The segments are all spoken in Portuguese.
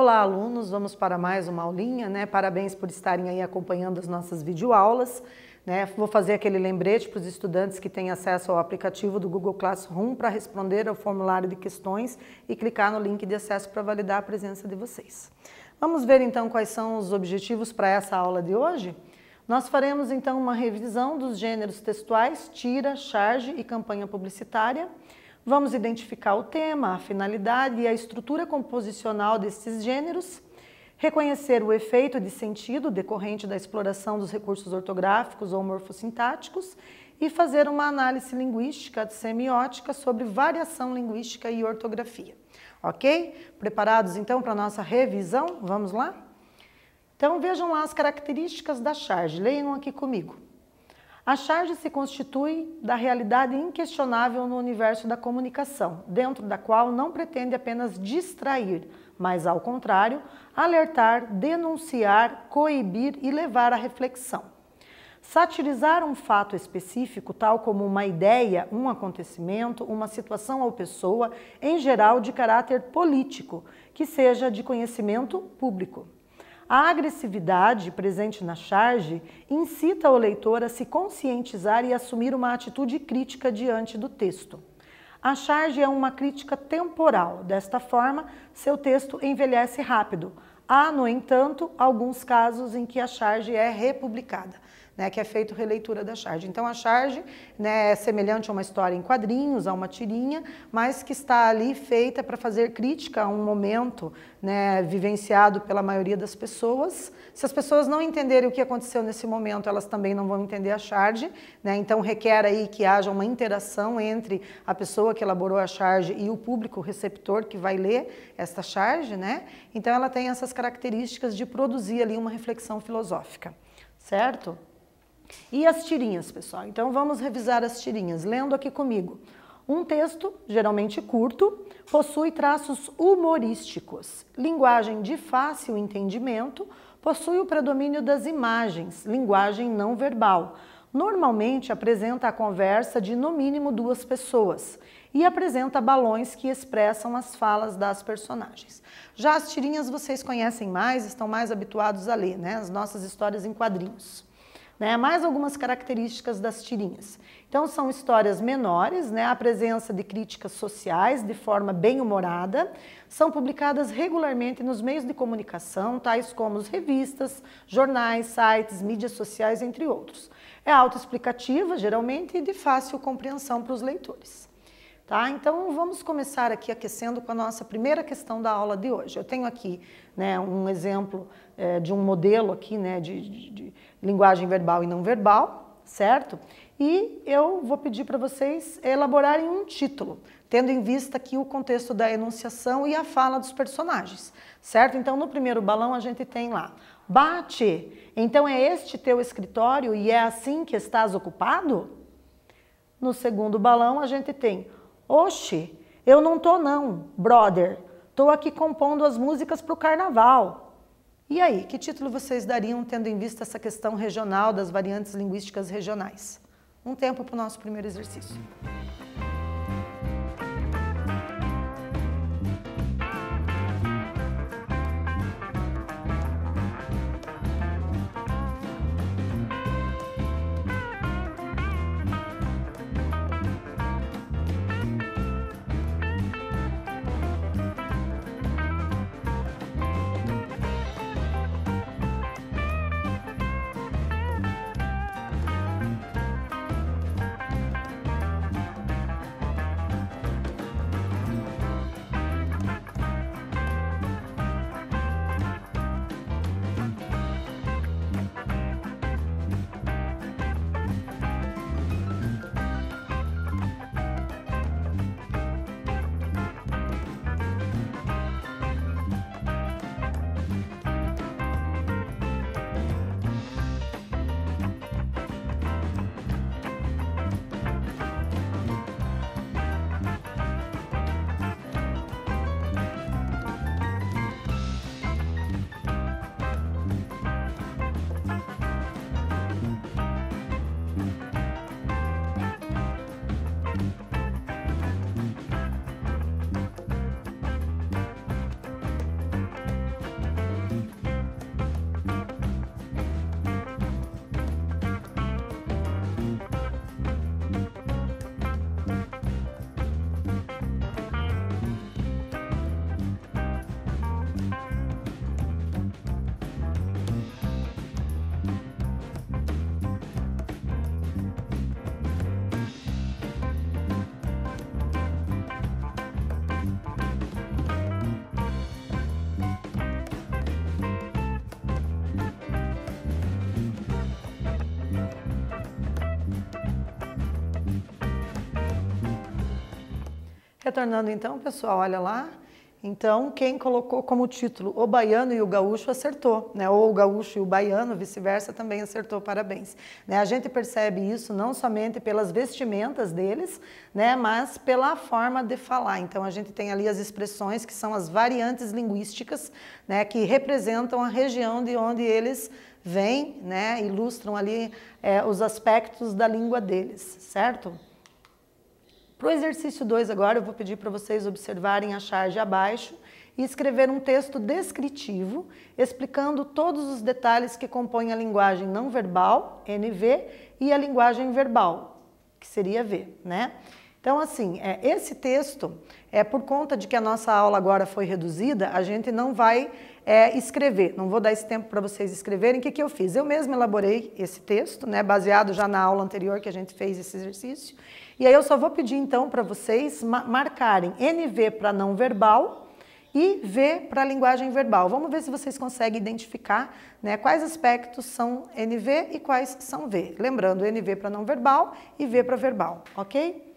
Olá, alunos! Vamos para mais uma aulinha, né? Parabéns por estarem aí acompanhando as nossas videoaulas, né? Vou fazer aquele lembrete para os estudantes que têm acesso ao aplicativo do Google Classroom para responder ao formulário de questões e clicar no link de acesso para validar a presença de vocês. Vamos ver então quais são os objetivos para essa aula de hoje? Nós faremos então uma revisão dos gêneros textuais, tira, charge e campanha publicitária. Vamos identificar o tema, a finalidade e a estrutura composicional desses gêneros, reconhecer o efeito de sentido decorrente da exploração dos recursos ortográficos ou morfossintáticos e fazer uma análise linguística, semiótica sobre variação linguística e ortografia. Ok? Preparados então para a nossa revisão? Vamos lá? Então vejam lá as características da charge, leiam aqui comigo. A charge se constitui da realidade inquestionável no universo da comunicação, dentro da qual não pretende apenas distrair, mas, ao contrário, alertar, denunciar, coibir e levar à reflexão. Satirizar um fato específico, tal como uma ideia, um acontecimento, uma situação ou pessoa, em geral de caráter político, que seja de conhecimento público. A agressividade presente na charge incita o leitor a se conscientizar e assumir uma atitude crítica diante do texto. A charge é uma crítica temporal, desta forma, seu texto envelhece rápido. Há, no entanto, alguns casos em que a charge é republicada, né, que é feito releitura da charge. Então a charge, né, é semelhante a uma história em quadrinhos, a uma tirinha, mas que está ali feita para fazer crítica a um momento, né, vivenciado pela maioria das pessoas. Se as pessoas não entenderem o que aconteceu nesse momento, elas também não vão entender a charge, né, então requer aí que haja uma interação entre a pessoa que elaborou a charge e o público receptor que vai ler esta charge, né? Então ela tem essas características de produzir ali uma reflexão filosófica, certo? E as tirinhas, pessoal? Então vamos revisar as tirinhas, lendo aqui comigo. Um texto, geralmente curto, possui traços humorísticos, linguagem de fácil entendimento, possui o predomínio das imagens, linguagem não verbal. Normalmente apresenta a conversa de no mínimo duas pessoas e apresenta balões que expressam as falas das personagens. Já as tirinhas vocês conhecem mais, estão mais habituados a ler, né? As nossas histórias em quadrinhos. Né, mais algumas características das tirinhas. Então, são histórias menores, né, a presença de críticas sociais de forma bem humorada, são publicadas regularmente nos meios de comunicação, tais como as revistas, jornais, sites, mídias sociais, entre outros. É autoexplicativa, geralmente, e de fácil compreensão para os leitores. Tá? Então, vamos começar aqui aquecendo com a nossa primeira questão da aula de hoje. Eu tenho aqui, né, um exemplo de um modelo aqui, né, de linguagem verbal e não verbal, certo? E eu vou pedir para vocês elaborarem um título, tendo em vista aqui o contexto da enunciação e a fala dos personagens, certo? Então, no primeiro balão a gente tem lá, bate, então é este teu escritório e é assim que estás ocupado? No segundo balão a gente tem, oxe, eu não tô não, brother, tô aqui compondo as músicas para o carnaval. E aí, que título vocês dariam tendo em vista essa questão regional das variantes linguísticas regionais? Um tempo para o nosso primeiro exercício. Retornando então, pessoal, olha lá. Então, quem colocou como título o baiano e o gaúcho acertou, né? Ou o gaúcho e o baiano, vice-versa, também acertou, parabéns. Né? A gente percebe isso não somente pelas vestimentas deles, né? Mas pela forma de falar. Então, a gente tem ali as expressões que são as variantes linguísticas, né? Que representam a região de onde eles vêm, né? Ilustram ali os aspectos da língua deles, certo? Para o exercício 2 agora, eu vou pedir para vocês observarem a charge abaixo e escrever um texto descritivo, explicando todos os detalhes que compõem a linguagem não verbal, NV, e a linguagem verbal, que seria V, né? Então, assim, esse texto, por conta de que a nossa aula agora foi reduzida, a gente não vai escrever, não vou dar esse tempo para vocês escreverem. O que eu fiz? Eu mesma elaborei esse texto, né, baseado já na aula anterior que a gente fez esse exercício, e aí eu só vou pedir então para vocês marcarem NV para não verbal e V para linguagem verbal. Vamos ver se vocês conseguem identificar, né, quais aspectos são NV e quais são V. Lembrando, NV para não verbal e V para verbal, ok?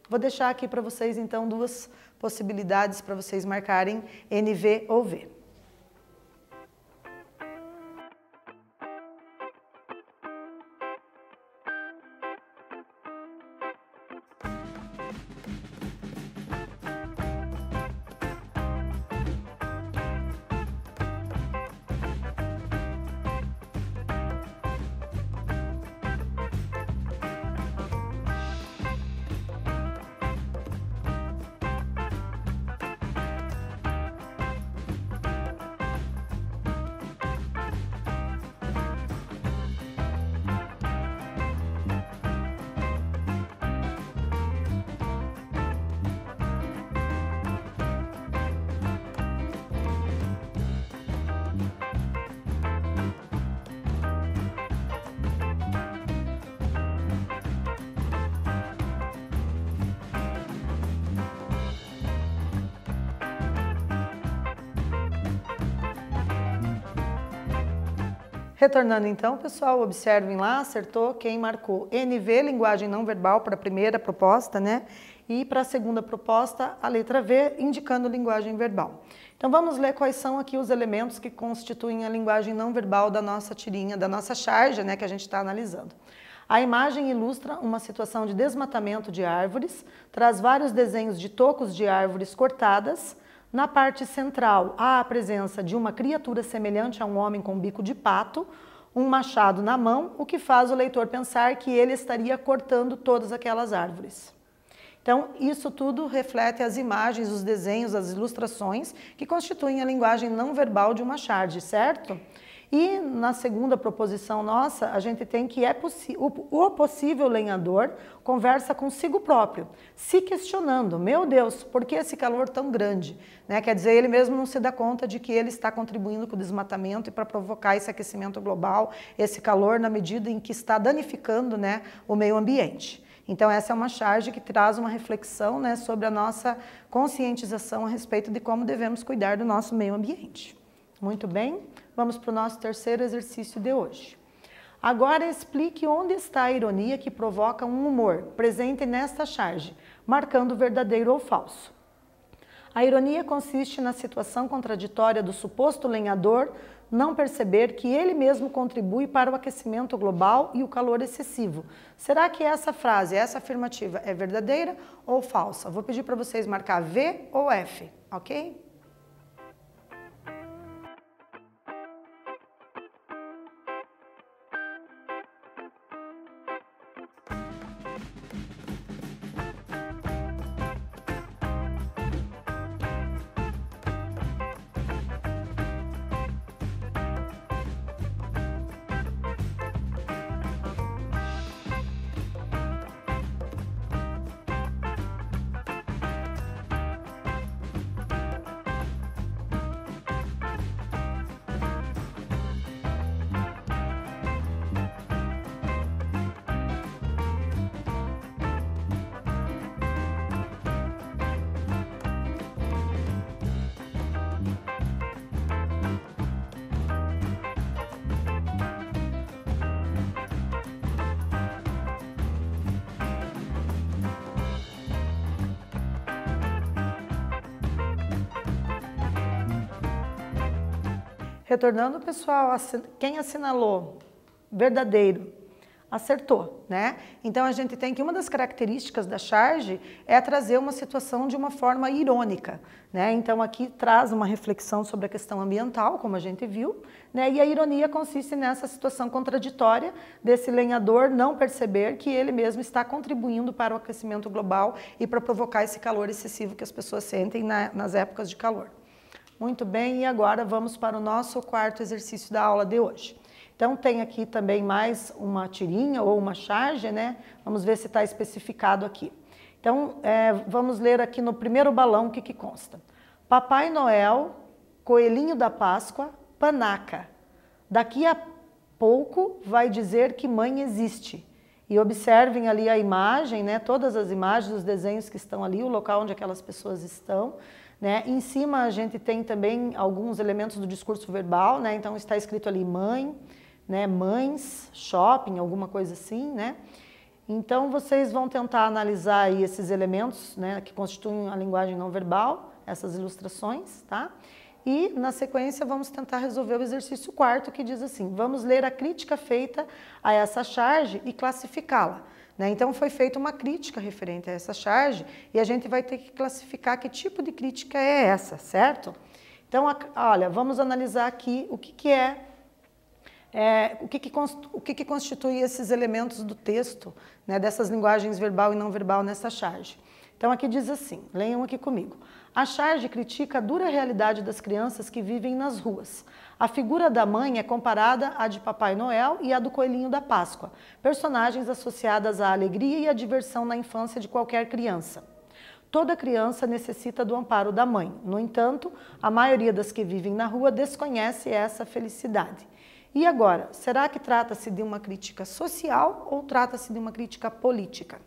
Vou deixar aqui para vocês, então, duas possibilidades para vocês marcarem NV ou V. Retornando então, pessoal, observem lá, acertou quem marcou NV, linguagem não verbal, para a primeira proposta, né? E para a segunda proposta, a letra V, indicando linguagem verbal. Então vamos ler quais são aqui os elementos que constituem a linguagem não verbal da nossa tirinha, da nossa charge, né, que a gente está analisando. A imagem ilustra uma situação de desmatamento de árvores, traz vários desenhos de tocos de árvores cortadas. Na parte central, há a presença de uma criatura semelhante a um homem com bico de pato, um machado na mão, o que faz o leitor pensar que ele estaria cortando todas aquelas árvores. Então, isso tudo reflete as imagens, os desenhos, as ilustrações que constituem a linguagem não verbal de uma charge, certo? E na segunda proposição nossa, a gente tem que o possível lenhador conversa consigo próprio, se questionando, meu Deus, por que esse calor tão grande? Né? Quer dizer, ele mesmo não se dá conta de que ele está contribuindo com o desmatamento e para provocar esse aquecimento global, esse calor na medida em que está danificando, né, o meio ambiente. Então essa é uma charge que traz uma reflexão, né, sobre a nossa conscientização a respeito de como devemos cuidar do nosso meio ambiente. Muito bem, vamos para o nosso terceiro exercício de hoje. Agora explique onde está a ironia que provoca um humor presente nesta charge, marcando verdadeiro ou falso. A ironia consiste na situação contraditória do suposto lenhador não perceber que ele mesmo contribui para o aquecimento global e o calor excessivo. Será que essa frase, essa afirmativa é verdadeira ou falsa? Vou pedir para vocês marcar V ou F, ok? Retornando, pessoal, quem assinalou verdadeiro, acertou, né? Então a gente tem que uma das características da charge é trazer uma situação de uma forma irônica, né? Então aqui traz uma reflexão sobre a questão ambiental, como a gente viu, né? E a ironia consiste nessa situação contraditória desse lenhador não perceber que ele mesmo está contribuindo para o aquecimento global e para provocar esse calor excessivo que as pessoas sentem nas épocas de calor. Muito bem, e agora vamos para o nosso quarto exercício da aula de hoje. Então tem aqui também mais uma tirinha ou uma charge, né? Vamos ver se está especificado aqui. Então vamos ler aqui no primeiro balão o que consta. Papai Noel, Coelhinho da Páscoa, Panaca. Daqui a pouco vai dizer que mãe existe. E observem ali a imagem, né? Todas as imagens, os desenhos que estão ali, o local onde aquelas pessoas estão. Né? Em cima a gente tem também alguns elementos do discurso verbal, né? Então está escrito ali mãe, né? Mães, shopping, alguma coisa assim, né? Então vocês vão tentar analisar aí esses elementos, né, que constituem a linguagem não verbal, essas ilustrações, tá? E na sequência vamos tentar resolver o exercício quarto, que diz assim: vamos ler a crítica feita a essa charge e classificá-la. Né? Então foi feita uma crítica referente a essa charge e a gente vai ter que classificar que tipo de crítica é essa, certo? Então, olha, vamos analisar aqui o que constitui esses elementos do texto, né, dessas linguagens verbal e não verbal nessa charge. Então aqui diz assim, leiam aqui comigo. A charge critica a dura realidade das crianças que vivem nas ruas. A figura da mãe é comparada à de Papai Noel e à do Coelhinho da Páscoa, personagens associadas à alegria e à diversão na infância de qualquer criança. Toda criança necessita do amparo da mãe. No entanto, a maioria das que vivem na rua desconhece essa felicidade. E agora, será que trata-se de uma crítica social ou trata-se de uma crítica política?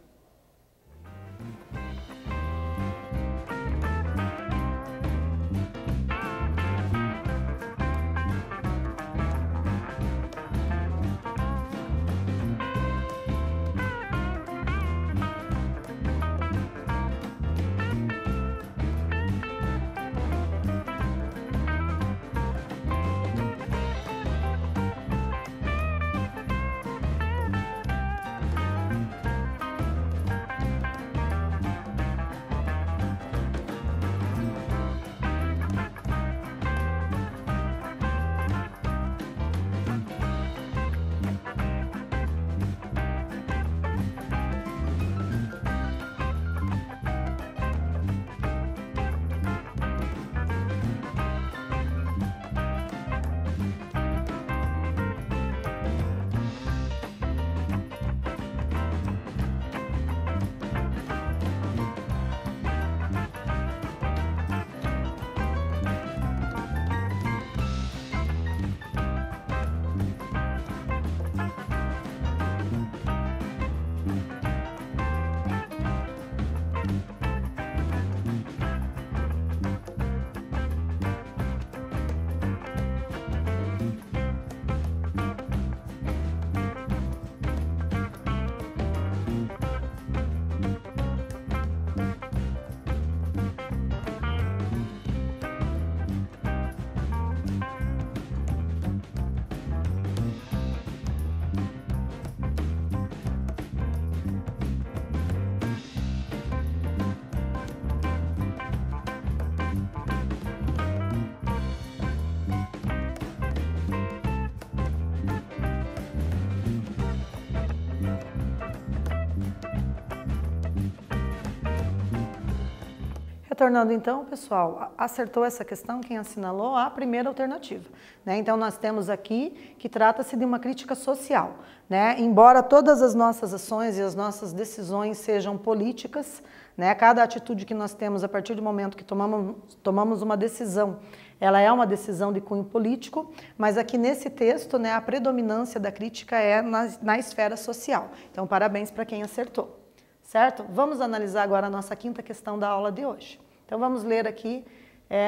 Retornando então, pessoal, acertou essa questão quem assinalou a primeira alternativa, né? Então nós temos aqui que trata-se de uma crítica social, né? Embora todas as nossas ações e as nossas decisões sejam políticas, né? Cada atitude que nós temos a partir do momento que tomamos uma decisão, ela é uma decisão de cunho político, mas aqui nesse texto, né, a predominância da crítica é na esfera social. Então parabéns para quem acertou. Certo? Vamos analisar agora a nossa quinta questão da aula de hoje. Então vamos ler aqui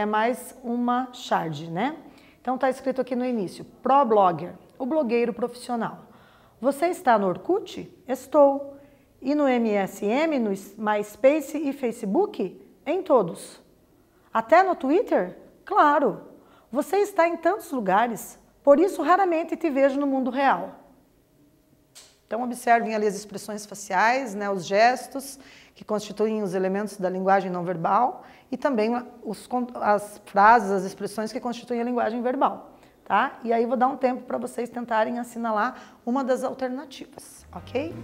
mais uma charge, né? Então está escrito aqui no início, pro-blogger, o blogueiro profissional. Você está no Orkut? Estou. E no MSN, no MySpace e Facebook? Em todos. Até no Twitter? Claro. Você está em tantos lugares, por isso raramente te vejo no mundo real. Então observem ali as expressões faciais, né, os gestos que constituem os elementos da linguagem não verbal e também as frases, as expressões que constituem a linguagem verbal. Tá? E aí vou dar um tempo para vocês tentarem assinalar uma das alternativas, ok?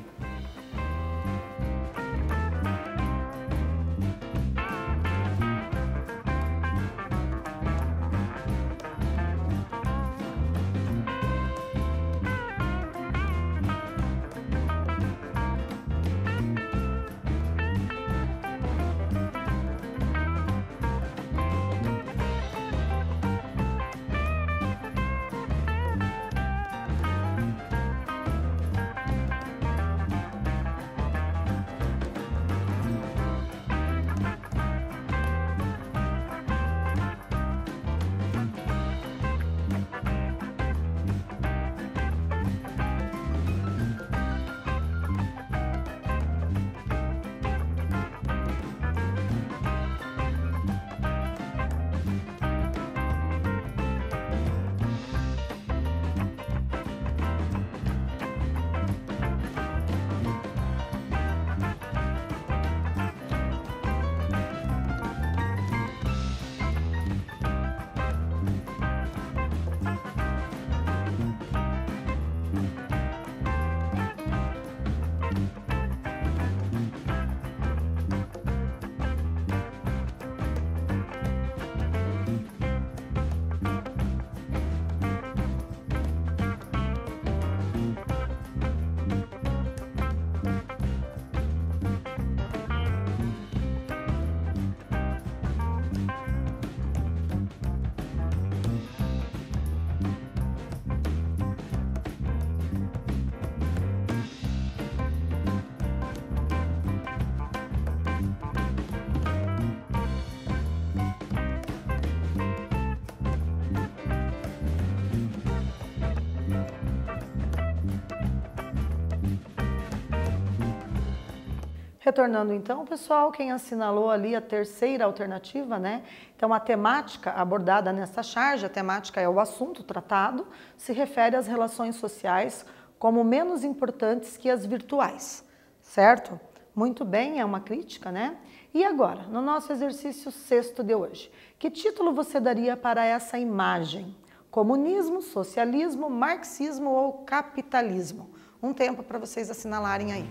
Retornando então, pessoal, quem assinalou ali a terceira alternativa, né? Então a temática abordada nessa charge, a temática é o assunto tratado, se refere às relações sociais como menos importantes que as virtuais, certo? Muito bem, é uma crítica, né? E agora, no nosso exercício sexto de hoje, que título você daria para essa imagem? Comunismo, socialismo, marxismo ou capitalismo? Um tempo para vocês assinalarem aí.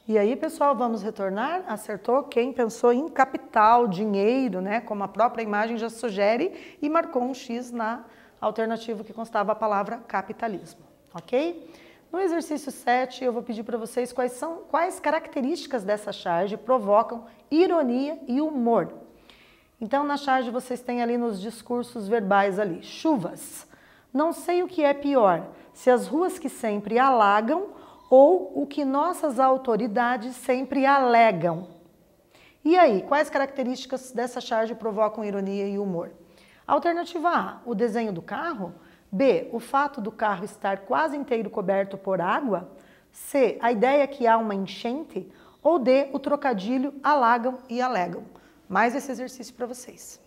E aí, pessoal, vamos retornar? Acertou quem pensou em capital, dinheiro, né? Como a própria imagem já sugere, e marcou um X na alternativa que constava a palavra capitalismo, ok? No exercício 7, eu vou pedir para vocês quais características dessa charge provocam ironia e humor. Então, na charge vocês têm ali nos discursos verbais ali, chuvas. Não sei o que é pior, se as ruas que sempre alagam ou o que nossas autoridades sempre alegam. E aí, quais características dessa charge provocam ironia e humor? Alternativa A, o desenho do carro. B, o fato do carro estar quase inteiro coberto por água. C, a ideia que há uma enchente. Ou D, o trocadilho alagam e alegam. Mais esse exercício para vocês.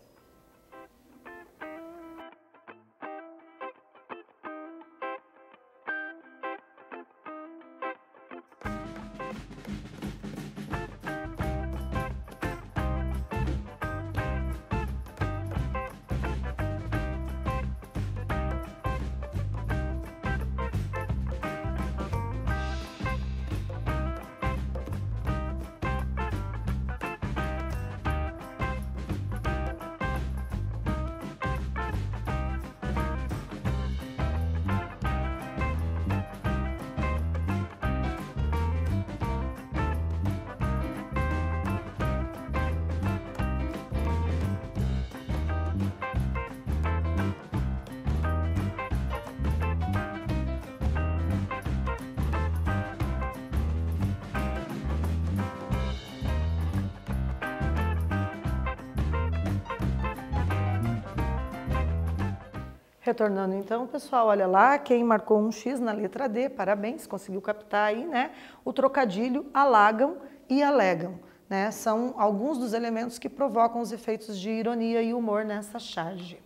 Retornando então, pessoal, olha lá, quem marcou um X na letra D, parabéns, conseguiu captar aí, né? O trocadilho alagam e alegam, né? São alguns dos elementos que provocam os efeitos de ironia e humor nessa charge.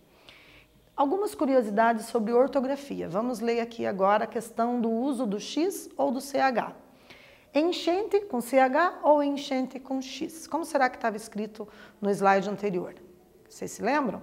Algumas curiosidades sobre ortografia. Vamos ler aqui agora a questão do uso do X ou do CH. Enchente com CH ou enchente com X? Como será que estava escrito no slide anterior? Vocês se lembram?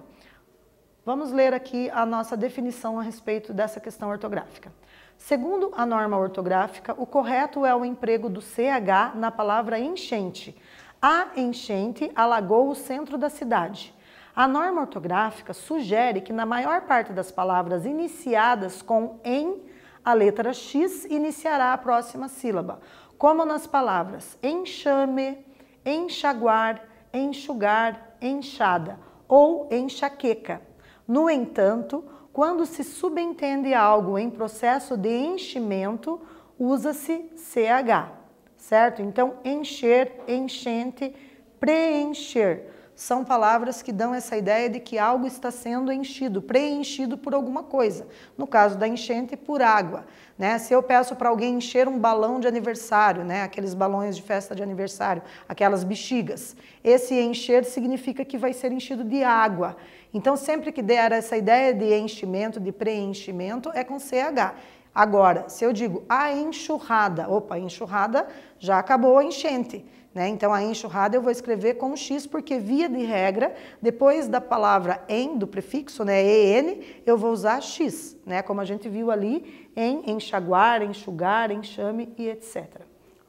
Vamos ler aqui a nossa definição a respeito dessa questão ortográfica. Segundo a norma ortográfica, o correto é o emprego do CH na palavra enchente. A enchente alagou o centro da cidade. A norma ortográfica sugere que na maior parte das palavras iniciadas com em, a letra X iniciará a próxima sílaba, como nas palavras enxame, enxaguar, enxugar, enxada ou enxaqueca. No entanto, quando se subentende algo em processo de enchimento, usa-se CH, certo? Então, encher, enchente, preencher. São palavras que dão essa ideia de que algo está sendo enchido, preenchido por alguma coisa. No caso da enchente, por água, né? Se eu peço para alguém encher um balão de aniversário, né? Aqueles balões de festa de aniversário, aquelas bexigas, esse encher significa que vai ser enchido de água. Então, sempre que der essa ideia de enchimento, de preenchimento, é com CH. Agora, se eu digo a enxurrada, opa, enxurrada já acabou a enchente. Né? Então, a enxurrada eu vou escrever com X, porque via de regra, depois da palavra em, do prefixo, né, EN, eu vou usar X, né, como a gente viu ali em enxaguar, enxugar, enxame e etc.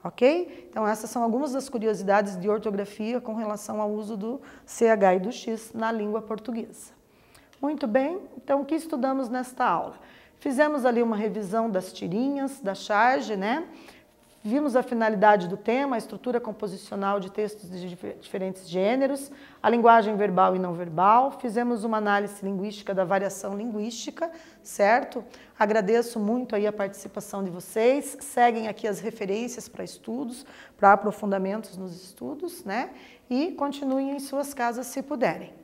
Ok? Então, essas são algumas das curiosidades de ortografia com relação ao uso do CH e do X na língua portuguesa. Muito bem, então o que estudamos nesta aula? Fizemos ali uma revisão das tirinhas, da charge, né? Vimos a finalidade do tema, a estrutura composicional de textos de diferentes gêneros, a linguagem verbal e não verbal, fizemos uma análise linguística da variação linguística, certo? Agradeço muito aí a participação de vocês, seguem aqui as referências para estudos, para aprofundamentos nos estudos, né? E continuem em suas casas se puderem.